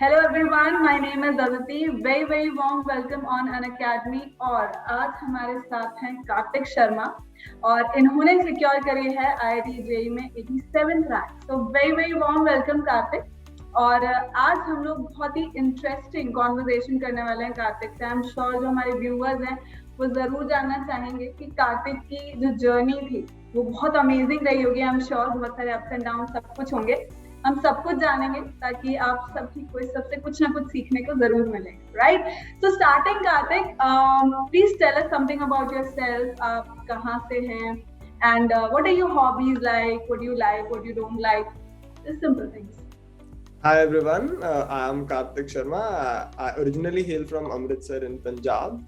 Hello everyone, my name is Aditi. Very warm welcome on Unacademy और आज हमारे साथ हैं कार्तिक शर्मा और इन्होंने सिक्योर करी है IIT JEE में 87th rank. So very warm welcome Kartik. और आज हम लोग बहुत ही इंटरेस्टिंग कॉन्वर्सेशन करने वाले हैं कार्तिक से. आई एम श्योर जो हमारे व्यूअर्स हैं वो जरूर जानना चाहेंगे कि कार्तिक की जो जर्नी थी वो बहुत अमेजिंग रही होगी. आई एम श्योर बहुत सारे अप्स एंड डाउन सब कुछ होंगे. हम सब कुछ जानेंगे ताकि आप सबकी सबसे कुछ ना कुछ सीखने को जरूर मिले. Right, so starting Kartik, please tell us something about yourself. आप कहाँ से हैं and what are your hobbies like, what you don't like, just simple things. Hi everyone, I am Karthik Sharma. I originally hail from Amritsar in Punjab,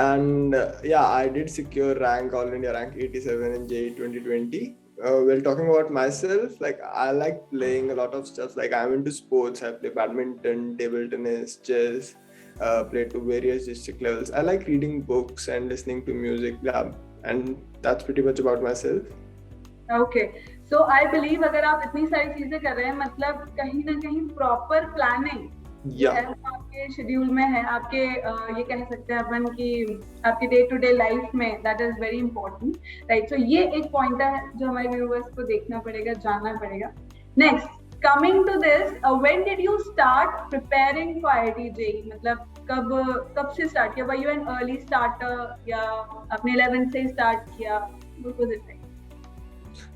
and I did secure rank All India rank 87 in JEE 2020. Well, talking about myself, like I like playing a lot of stuff. Like I'm into sports. I play badminton, table tennis, chess. Play to various district levels. I like reading books and listening to music. Yeah, and that's pretty much about myself. Okay. So I believe अगर आप इतनी सारी चीजें कर रहे हैं मतलब कहीं ना कहीं प्रॉपर प्लानिंग आपके शेड्यूल में है. आपके ये कह सकते हैं अपन कि आपके डे टू डे लाइफ में that is very important. Right, so ये एक पॉइंट है जो हमारे व्यूअर्स को देखना पड़ेगा, जानना पड़ेगा. Next, coming to this, when did you start preparing for IIT JEE? मतलब कब से स्टार्ट किया? Were you an early starter या आपने 11th से स्टार्ट किया? What was it like?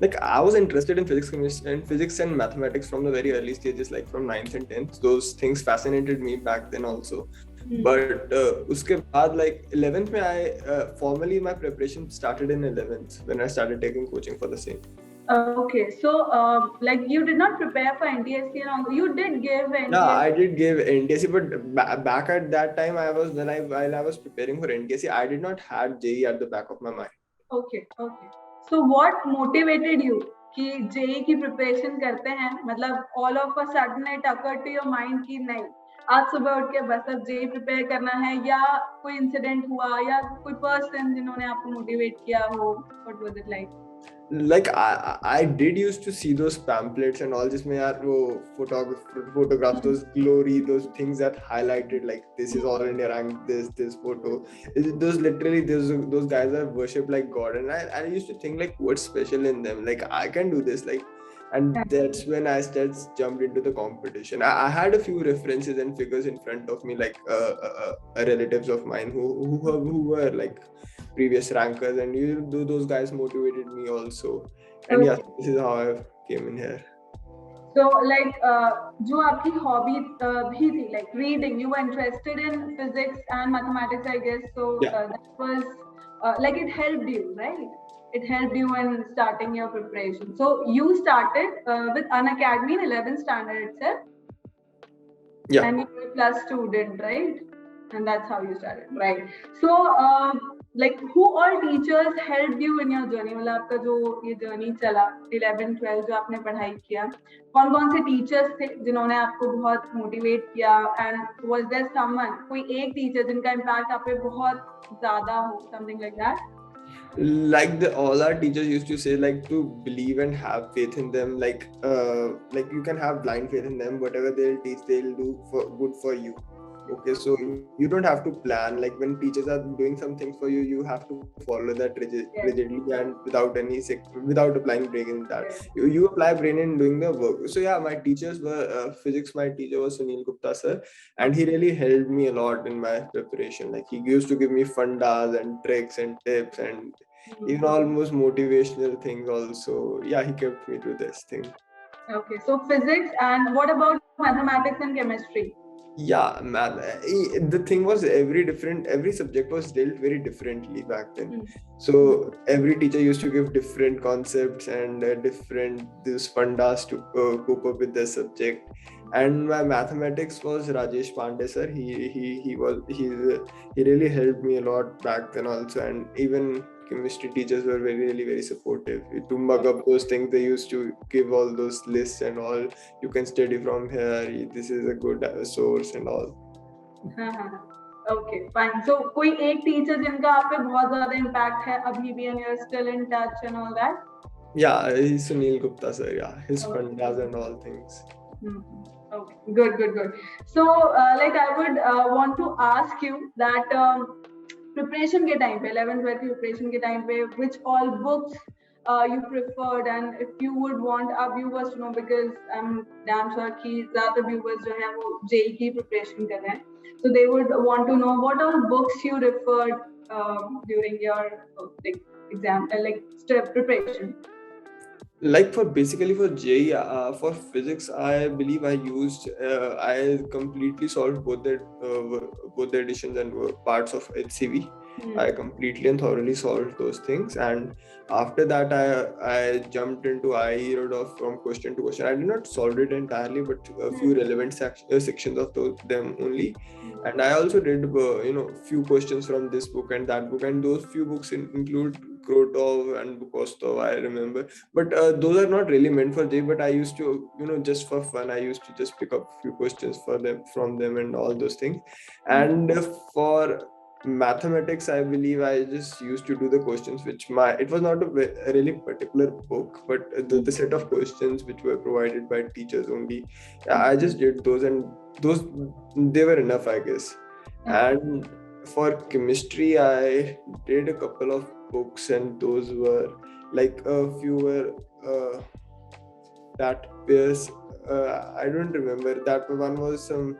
Like I was interested in physics and mathematics from the very early stages, like from 9th and 10th. Those things fascinated me back then also. But uske baad, like 11th mein formally my preparation started in 11th when I started taking coaching for the same. Okay, so like you did not prepare for NTSC and all. You did give NTSC. Yeah, I did give NTSC, but back at that time while I was preparing for NTSC, I did not have JEE at the back of my mind. Okay. So what motivated you कि JEE की preparation करते हैं? मतलब all of a sudden it occurred to your mind कि नहीं, आज सुबह उठ के बस अब JEE प्रिपेयर करना है, या कोई इंसिडेंट हुआ या कोई पर्सन जिन्होंने आपको मोटिवेट किया हो? What was it like? Like I did used to see those pamphlets and all, जिसमें यार वो photographs, those glory, those things that highlighted like this is All India rank, this photo, those guys are worshipped like God, and I used to think like what's special in them, like I can do this, like, and that's when I jumped into the competition. I had a few references and figures in front of me, like relatives of mine who were like previous rankers, and those guys motivated me also. And yeah, this is how I came in here. So like जो आपकी hobby भी थी, like reading, you were interested in physics and mathematics, I guess. So that was like it helped you, right? It helped you in starting your preparation. So you started with Unacademy in 11th standard itself. Yeah. And you were a plus student, right? And that's how you started, right? So like who all teachers helped you in your journey? मतलब आपका जो ये journey चला 11th 12th जो आपने पढ़ाई किया, कौन से teachers थे जिन्होंने आपको बहुत motivate किया? And was there someone, कोई एक teacher जिनका impact आप पे बहुत ज़्यादा हो, something like that? Like all our teachers used to say, like to believe and have faith in them, like you can have blind faith in them. Whatever they'll teach, they'll do for good for you. Okay, so you don't have to plan. Like when teachers are doing something for you, you have to follow that rigidly and without applying brain in that. You apply brain in doing the work. So yeah, my teachers were physics. My teacher was Sunil Gupta sir, and he really helped me a lot in my preparation. Like he used to give me fundas and tricks and tips and even almost motivational things also. Yeah, he kept me to this thing. Okay, so physics, and what about mathematics and chemistry? Yeah, man. The thing was every subject was dealt very differently back then. So every teacher used to give different concepts and different these fundas to cope up with the subject. And my mathematics was Rajesh Pandey sir. He really helped me a lot back then also, and even chemistry teachers were really very supportive. To mug up those things, they used to give all those lists and all. You can study from here. This is a good source and all. Okay, fine. So कोई एक teacher जिनका आप पे बहुत ज़्यादा impact है अभी भी, and you're still in touch and all that? Yeah, he's Sunil Gupta sir. Yeah, his fundas and all things. Okay, good, good, good. So, like I would want to ask you that preparation के time पे 11th 12th preparation के time पे which all books you preferred, and if you would want our viewers to know, because I'm damn sure कि ज़्यादा viewers जो हैं वो JEE की preparation कर रहे हैं, so they would want to know what all books you referred during your like exam like preparation. Like for basically for JEE, for physics, I believe I completely solved both the editions and parts of HCV. I completely and thoroughly solved those things, and after that, I jumped into IE Rodolph from question to question. I did not solve it entirely, but a few relevant sections of them only. And I also did few questions from this book and that book, and those few books include Krotov and Bukostov, I remember. But those are not really meant for JEE, but I used to, just for fun, I used to just pick up few questions from them and all those things. And for mathematics, I believe I just used to do the questions it was not a really particular book, but the set of questions which were provided by teachers only. I just did those, and those they were enough, I guess. And for chemistry, I did a couple of books, and those were like a few were that pairs. I don't remember that one was some.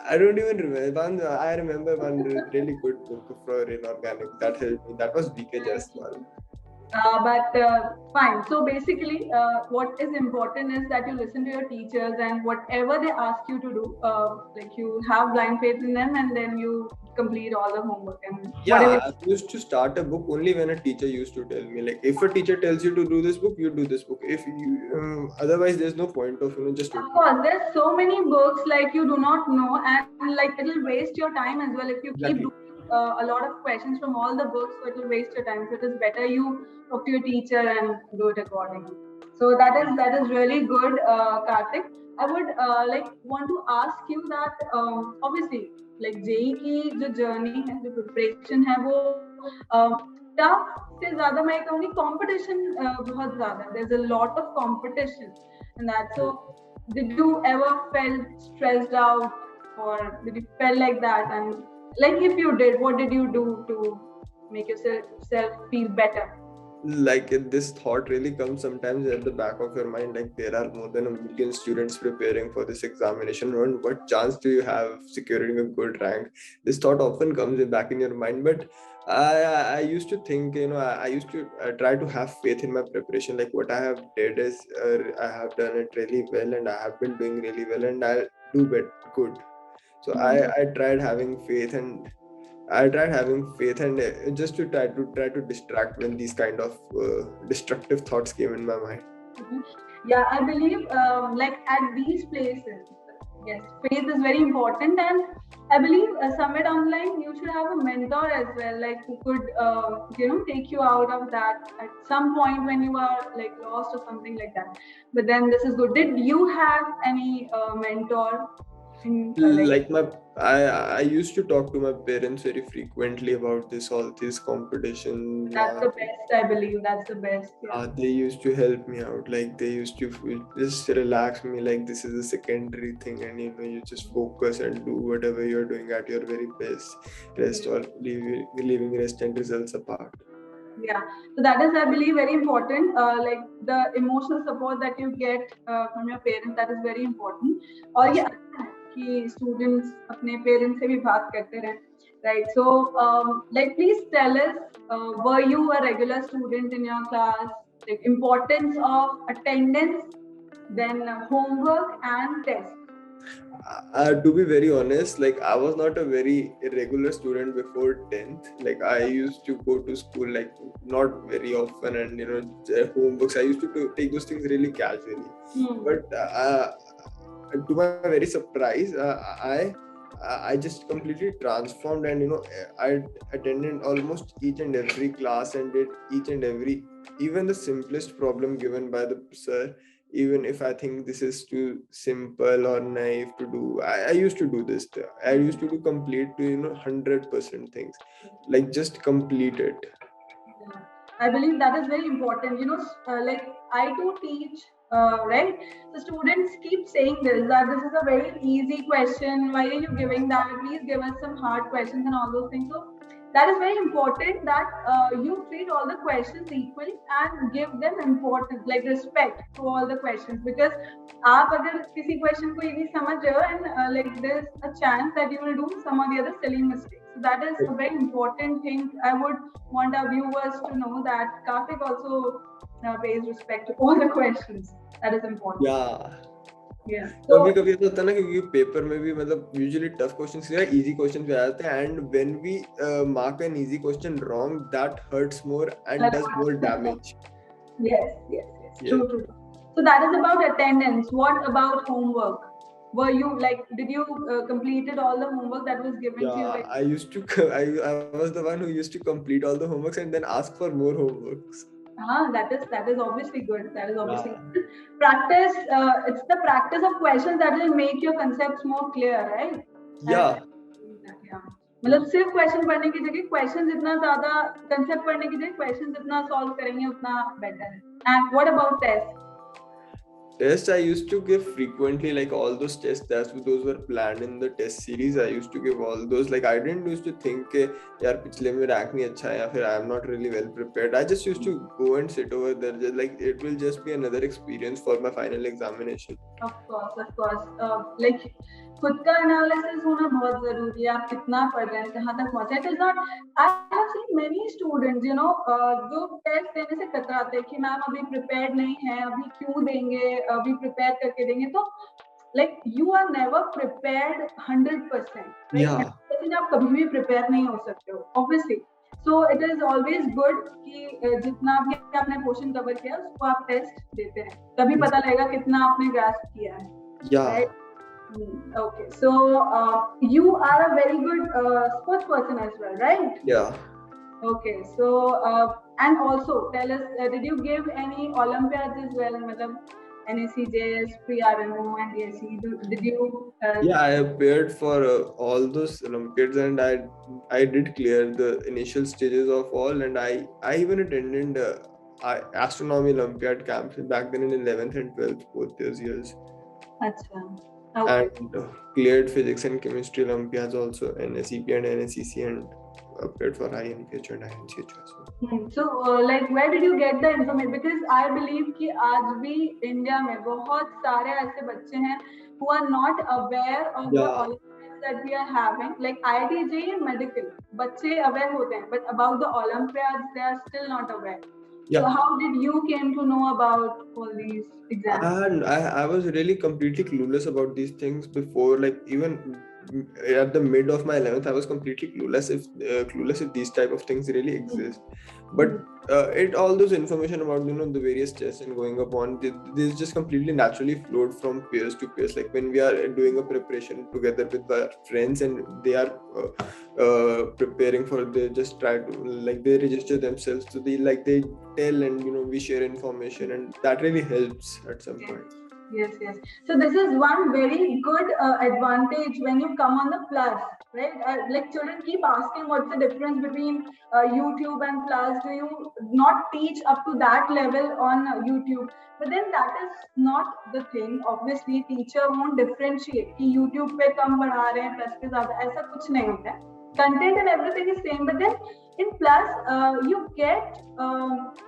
I don't even remember one. I remember one really good book for inorganic that helped me. That was BK Jaiswal. But fine. So basically, what is important is that you listen to your teachers, and whatever they ask you to do, like you have blind faith in them, and then you complete all the homework and whatever. I used to start a book only when a teacher used to tell me, like, if a teacher tells you to do this book, you do this book. If you otherwise, there's no point of just. Of course, there's so many books like you do not know, and like it'll waste your time as well if you keep doing a lot of questions from all the books, so it will waste your time. So it is better you talk to your teacher and do it accordingly. So that is really good, Karthik. I would like want to ask you that obviously like JEE की जो journey है, जो preparation है वो tough से ज़्यादा मैं कहूँगी competition बहुत ज़्यादा है. There's a lot of competition in that. So did you ever felt stressed out, or did you feel like that? And like if you did, what did you do to make yourself feel better? Like this thought really comes sometimes at the back of your mind, like there are more than 1 million students preparing for this examination, and what chance do you have securing a good rank? This thought often comes back in your mind, but I used to think, I used to try to have faith in my preparation. Like what I have did is I have done it really well, and I have been doing really well, and I'll do good. So I tried having faith, and just to try to distract when these kind of destructive thoughts came in my mind. Yeah, I believe like at these places, yes, faith is very important, and I believe somewhere down the line you should have a mentor as well, like who could take you out of that at some point when you are like lost or something like that. But then this is good. Did you have any mentor? I used to talk to my parents very frequently about all these competitions. That's the best, I believe. That's the best. Yeah. They used to help me out. Like they used to just relax me. Like this is a secondary thing, and you just focus and do whatever you're doing at your very best. Rest or leaving rest and results apart. Yeah, so that is, I believe, very important. Like the emotional support that you get from your parents, that is very important. और ये कि students अपने parents से भी बात करते रहें, right? So, like, please tell us, were you a regular student in your class? Like importance of attendance, then homework and tests. To be very honest, like I was not a very regular student before 10th. Like I used to go to school like not very often, and homeworks, I used to take those things really casually. But to my very surprise, I just completely transformed, and I attended almost each and every class and did each and every, even the simplest problem given by the sir. Even if I think this is too simple or naive to do, I used to do this. I used to do complete to 100% things, like just complete it. I believe that is very important. Like I too teach, right? So students keep saying this, that this is a very easy question. Why are you giving that? Please give us some hard questions and all those things. So that is very important that you treat all the questions equally and give them importance, like respect to all the questions. Because आप अगर किसी question को easy समझ रहे हो and like there's a chance that you will do some of the other silly mistakes. So that is a very important thing. I would want our viewers to know that Karthik also pays respect to all the questions. That is important. Yeah. Yeah. कभी कभी ऐसा होता है ना, क्योंकि paper में भी मतलब यूजुअली टफ क्वेश्चंस या इजी क्वेश्चंस भी आ जाते हैं, and when we mark an easy question wrong, that hurts more and does more damage. Yes. True. So that is about attendance. What about homework? Were you like, did you completed all the homework that was given to you? Yeah, I used to I was the one who used to complete all the homeworks and then ask for more homeworks. That is obviously good. That is obviously good. Practice. It's the practice of questions that will make your concepts more clear, right? Yeah. मतलब सिर्फ question पढ़ने की जगह question जितना ज्यादा, concept पढ़ने की जगह क्वेश्चन जितना सॉल्व करेंगे उतना बेटर है. And what about test? Tests I used to give frequently, like all those those were planned in the test series. I used to give all those. Like I didn't used to think कि यार पिछले में rank नहीं अच्छा है या फिर I am not really well prepared. I just used to go and sit over there. Just like it will just be another experience for my final examination. Of course. Like खुद का analysis होना बहुत जरूरी है. आप कितना पढ़ रहे हैं, कहाँ तक पहुंचे. It is not. I have seen many students जो टेस्ट देने से कतराते हैं कि मैम अभी प्रिपेयर्ड नहीं है, अभी क्यों देंगे, अभी प्रिपेयर करके देंगे. तो like you are never prepared 100%. लेकिन आप कभी भी प्रिपेयर नहीं हो सकते हो obviously. So it is always good कि जितना भी आपने क्वेश्चन कवर किया उसको आप टेस्ट देते हैं, तभी पता लगेगा कितना आपने ग्रास्प किया है. Right? Okay, so you are a very good sports person as well, right? Yeah. Okay, so and also tell us, did you give any Olympiads as well? मतलब NSCJS, PRMO, and DSE. Did you? Yeah, I appeared for all those Olympiads, and I did clear the initial stages of all, and I even attended astronomy Olympiad camps back then in 11th and 12th, both those years. Achha. Okay. And cleared physics and chemistry Olympiads also, NSEP and NSEC, and appeared for IMPH and INCH as well. So like where did you get the information? Because I believe कि आज भी India में बहुत सारे ऐसे बच्चे हैं who are not aware of the Olympiads that we are having. Like IIT JEE medical बच्चे aware होते हैं, but about the Olympiads they are still not aware. Yeah. So how did you came to know about all these exams? And I was really completely clueless about these things before. Like even at the mid of my 11th, I was completely clueless if these type of things really exist. But all those information about the various tests and going upon, this just completely naturally flowed from peers to peers. Like when we are doing a preparation together with our friends and they are preparing for, they just try to like they register themselves, so they tell and we share information, and that really helps at some point. Yes. So this is one very good advantage when you come on the plus, right? Like children keep asking what's the difference between YouTube and plus. Do you not teach up to that level on YouTube? But then that is not the thing. Obviously, teacher won't differentiate कि YouTube पे कम पढ़ा रहे हैं, plus पे ज़्यादा, ऐसा कुछ नहीं होता है. Content and everything is same, but then in plus you get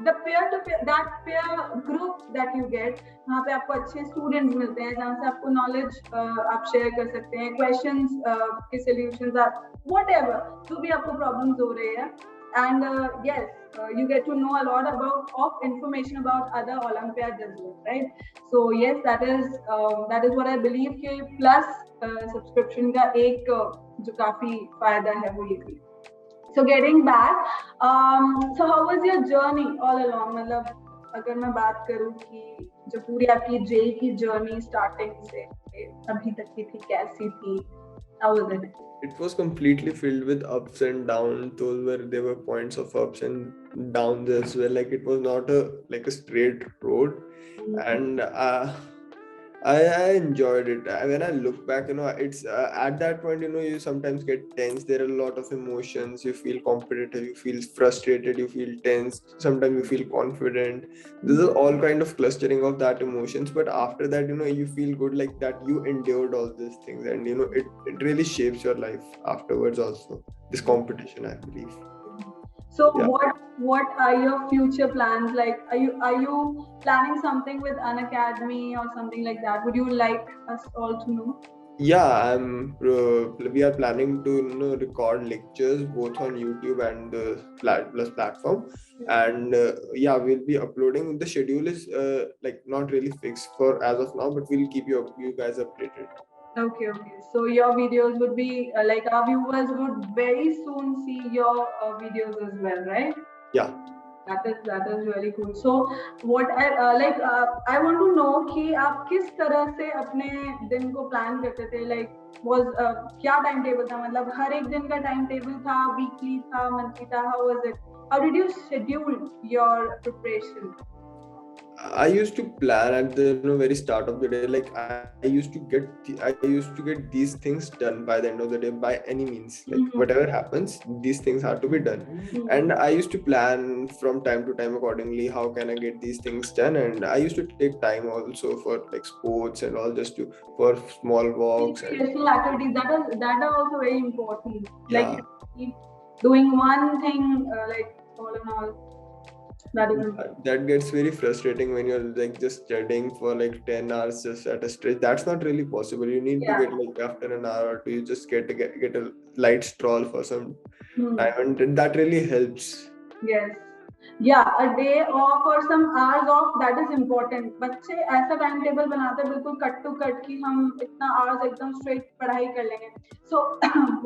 the peer-to-peer, that peer group that you get, वहाँ पे आपको अच्छे students मिलते हैं जहाँ से आपको knowledge आप share कर सकते हैं, questions के solutions आप whatever जो भी आपको problems हो रहे हैं, and yes, you get to know a lot of information about other Olympiads as well, right? So yes, that is what I believe कि plus subscription का एक जो काफी फायदा है वो ये भी. So getting back, so how was your journey all along? मतलब अगर मैं बात करूँ कि जो पूरी आपकी जेई की जर्नी स्टार्टिंग से अभी तक की थी, कैसी थी? How was it? It was completely filled with ups and downs. There were points of ups and downs as well. Like it was not a straight road, and I enjoyed it. When I look back, it's at that point, you sometimes get tense. There are a lot of emotions. You feel competitive, you feel frustrated, you feel tense. Sometimes you feel confident. This is all kind of clustering of that emotions. But after that, you feel good, like that you endured all these things, and it really shapes your life afterwards. Also, this competition, I believe. So Yeah. what are your future plans? Like, are you planning something with an academy or something like that? Would you like us all to know? Yeah, we are planning to record lectures both on YouTube and the Plus platform, and yeah, we'll be uploading. The schedule is like not really fixed for as of now, but we'll keep you guys updated. Okay, okay. So your videos would be like our viewers would very soon see your videos as well, right? Yeah. That is really cool. So what I want to know कि आप किस तरह से अपने दिन को plan करते थे, like was क्या टाइम टेबल था, मतलब हर एक दिन का टाइम टेबल था, वीकली था, मंथली था, how was it, how did you schedule your preparation? I used to plan at the very start of the day. Like I used to get these things done by the end of the day by any means. Like whatever happens, these things have to be done. And I used to plan from time to time accordingly. How can I get these things done? And I used to take time also for like sports and all, just to for small walks and Recreational activities that are also very important. Like yeah. you keep doing one thing like all in all. That is That gets very frustrating when you're like just studying for like 10 hours just at a stretch. That's not really possible. You need to yeah. get like after an hour or two, you just get a light stroll for some Hmm. time, and that really helps. Yes. Yeah, a day off or some hours off, that is important. बच्चे ऐसा time table बनाते हैं बिल्कुल cut to cut कि हम इतना hours एकदम straight पढ़ाई कर लेंगे. So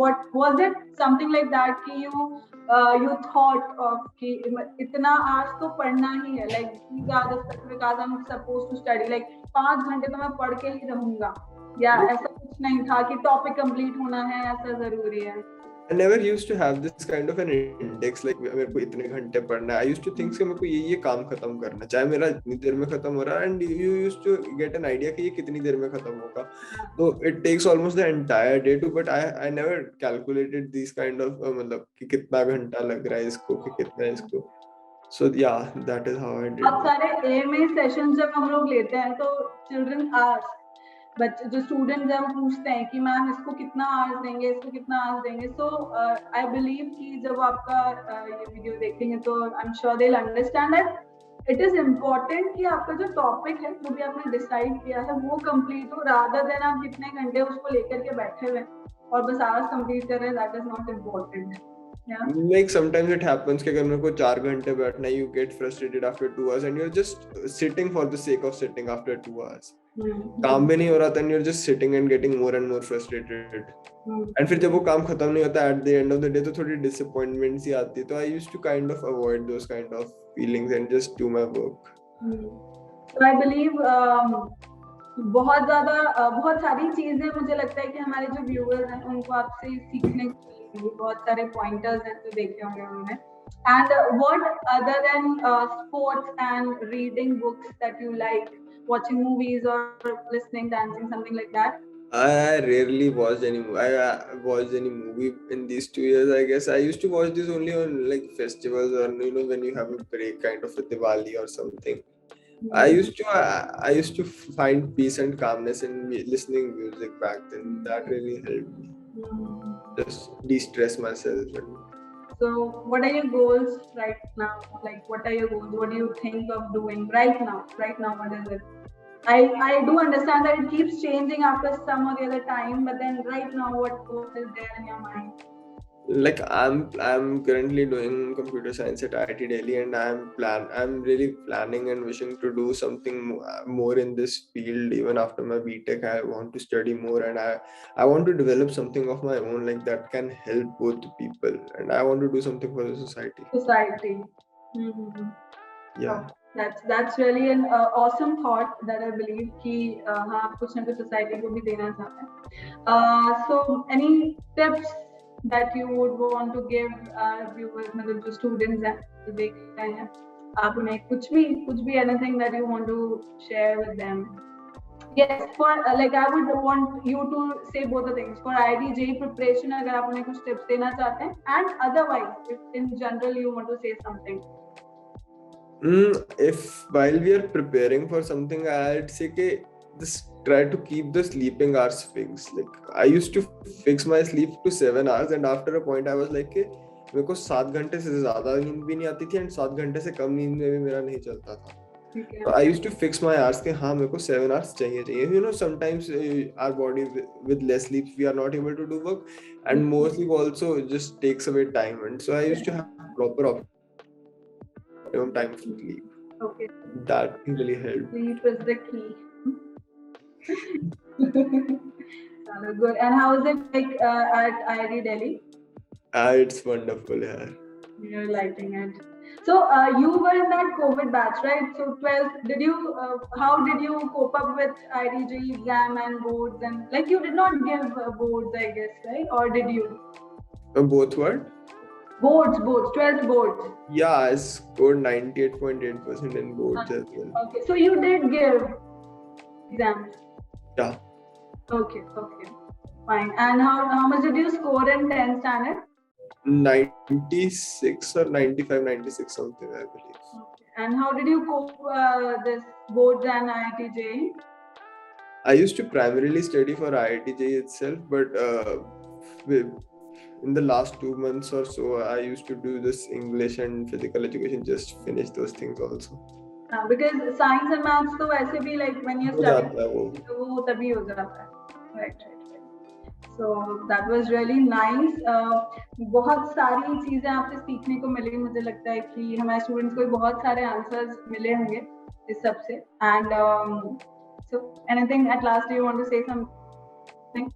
what was it something like that कि you thought of कि इतना hours तो पढ़ना ही है, like these are the specific hours I'm supposed to study, like 5 घंटे तो मैं पढ़ के ही रहूंगा, या ऐसा कुछ नहीं था कि टॉपिक कंप्लीट होना है ऐसा जरूरी है? I never used to have this kind of an index like मेरे को इतने घंटे पढ़ना है. I used to think कि मेरे को ये काम खत्म करना, चाहे मेरा इतनी देर में खत्म हो रहा है, and you used to get an idea कि ये कितनी देर में खत्म होगा. So it takes almost the entire day to, but I never calculated these kind of मतलब कि कितना घंटा लग रहा है इसको, कि कितना है इसको. So yeah, that is how I did. बहुत सारे AMA सेशंस जब हम लोग लेते हैं तो चिल्ड्रन आस्क, बच्चे जो स्टूडेंट जब पूछते हैं कि मैम इसको कितना आवर्स देंगे, इसको कितना आवर्स देंगे, सो आई बिलीव कि जब आपका ये वीडियो देखेंगे तो I am sure they will understand that it is important कि आपका जो टॉपिक है जो भी आपने डिसाइड किया है वो कंप्लीट हो, रादर देन आप कितने घंटे उसको लेकर के बैठे हुए और बस आवर्स कंप्लीट कर रहे हैं. That is not important. Yeah. Like sometimes it happens कि अगर मेरे को 4 घंटे बैठना है, you get frustrated after 2 hours and you're just sitting for the sake of sitting after 2 hours. काम भी नहीं हो रहा, then you're just sitting and getting more and more frustrated. And फिर जब वो काम खत्म नहीं होता at the end of the day, तो थोड़ी disappointment सी आती है. तो I used to kind of avoid those kind of feelings and just do my work. So I believe बहुत सारी चीजें मुझे लगता है कि हमारे जो व्यूअर्स हैं उनको आपसे सीखने को मिलेंगी. बहुत सारे पॉइंटर्स हैं जो देखे होंगे उन्होंने. And what other than sports and reading books that you like, watching movies or listening, dancing, something like that? I rarely watched any movie. I watched any movie in these 2 years. I guess I used to watch this only on like festivals, or when you have a break, kind of a Diwali or something. I used to find peace and calmness in listening music back then. That really helped me just de-stress myself. So what are your goals right now? Like what are your goals? What do you think of doing right now? What is it? I do understand that it keeps changing after some or the other time, but then right now what is there in your mind? Like I'm currently doing computer science at IIT Delhi, and I'm really planning and wishing to do something more in this field. Even after my BTech, I want to study more, and I want to develop something of my own, like that can help both the people, and I want to do something for the society. Mm-hmm. Yeah. That's really an awesome thought that I believe कि हाँ आप कुछ ना कुछ society को भी देना चाहते हैं. So any tips that you would want to give viewers, मतलब जो students हैं जो देख रहे हैं, आप उन्हें कुछ भी anything that you want to share with them? Yes, for like I would want you to say both the things. For IIT JEE preparation, अगर आप उन्हें कुछ tips देना चाहते हैं, and otherwise, if in general you want to say something. If while we are preparing for something, I'd say कि just try to keep the sleeping hours fixed. Like I used to fix my sleep to 7 hours, and after a point I was like कि मेरे को 7 घंटे से ज्यादा नींद भी नहीं आती थी, and 7 घंटे से कम नींद में भी मेरा नहीं चलता था. Okay. So I used to fix my hours कि हाँ मेरे को 7 hours चाहिए. You know, sometimes our body with less sleep we are not able to do work, and more sleep also just takes away time. And so I used to have proper optimum time for sleep. Okay. That really helped. Sleep is the key. Sounds good. And how is it like at IIT Delhi? It's wonderful, yeah. You're liking it. So you were in that COVID batch, right? So 12th, did you? How did you cope up with IIT JEE exam and boards? And like you did not give boards, I guess, right? Or did you? Both what? Boards, 12th boards. Yeah, I scored 98.8% in boards as well. Okay, so you did give exams. Yeah. Okay, fine. And how much did you score in 10th standard? 96 or 95, 96 something, I believe. Okay. And how did you cope this boards and IIT JEE? I used to primarily study for IIT JEE itself, but in the last 2 months or so, I used to do this English and physical education, just finish those things also. Because science and maths तो वैसे भी like when you're studying तो वो तभी हो जाता है. Right. So that was really nice. बहुत सारी चीजें आपसे सीखने को मिली. मुझे लगता है कि हमारे स्टूडेंट्स को बहुत सारे आंसर्स मिले होंगे इस सब से. And so anything at last do you want to say something?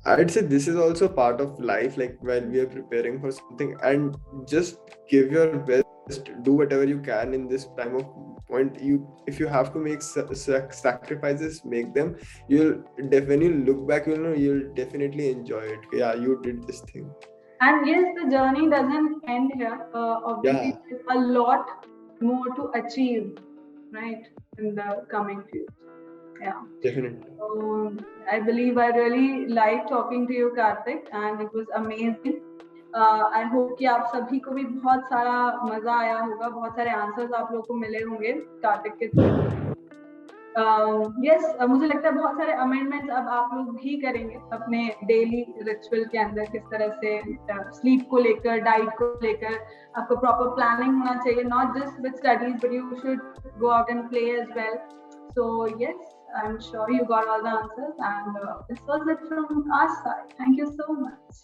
I'd say this is also part of life, like while we are preparing for something, and just give your best, do whatever you can in this time of point. If you have to make sacrifices, make them. You'll definitely look back, you'll definitely enjoy it. Yeah, you did this thing. And yes, the journey doesn't end here. Obviously, there's a lot more to achieve, right, in the coming future. Yeah, definitely. So I believe I really liked talking to you, Karthik, and it was amazing. I hope कि आप सभी को भी बहुत सारा मजा आया होगा, बहुत सारे आंसर्स आप लोगों को मिले होंगे कार्तिक के थ्रू. यस, मुझे लगता है बहुत सारे अमेंडमेंट्स अब आप लोग भी करेंगे अपने डेली रिचुअल के अंदर. किस तरह से स्लीप को लेकर, डाइट को लेकर आपको प्रॉपर प्लानिंग होना चाहिए, not just with studies but you should go out and play as well. So yes, I'm sure you got all the answers, and this was it from our side. Thank you so much.